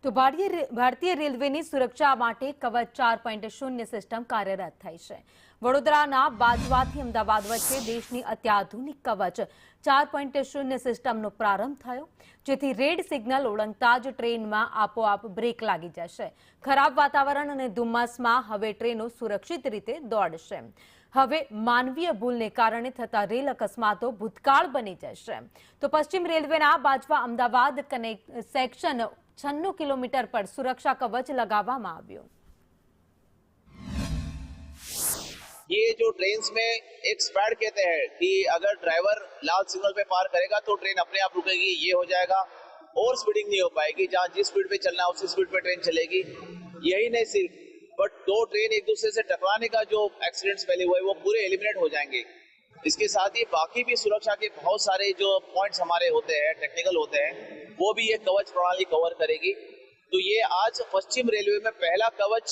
તો ભારતીય રેલવેની સુરક્ષા માટે કવચ 4.0 સિસ્ટમ કાર્યરત થઈ છે। વડોદરાના બાજવાથી અમદાવાદ વચ્ચે દેશની અત્યાધુનિક કવચ 4.0 સિસ્ટમનો પ્રારંભ થયો, જેથી રેડ સિગ્નલ ઓળંગતા જ ટ્રેનમાં આપોઆપ બ્રેક લાગી જશે। ખરાબ વાતાવરણ અને ધુમ્મસમાં હવે ટ્રેનો સુરક્ષિત રીતે દોડશે। હવે માનવીય ભૂલને કારણે થતા રેલ અકસ્માતો ભૂતકાળ બની જશે। તો પશ્ચિમ રેલવેના બાજવા અમદાવાદ કનેક્ટ સેક્શન 96 किलोमीटर पर सुरक्षा कवच लगावामा આવ્યો। ये जो ट्रेन में एक स्पैड कहते हैं कि अगर ड्राइवर लाल सिग्नल पे पार करेगा तो ट्रेन अपने आप रुकेगी, ये हो जाएगा। और स्पीडिंग नहीं हो पाएगी, जहाँ जिस स्पीड पे चलना है उसी स्पीड पे ट्रेन चलेगी। यही नहीं सिर्फ, बट दो ट्रेन एक दूसरे से टकराने का जो एक्सीडेंट्स पहले हुए वो पूरे एलिमिनेट हो जाएंगे। इसके साथ ही बाकी भी सुरक्षा के बहुत सारे जो पॉइंट्स हमारे होते हैं, टेक्निकल होते हैं, वो भी ये कवच प्रणाली कवर करेगी। तो ये आज पश्चिम रेलवे में पहला कवच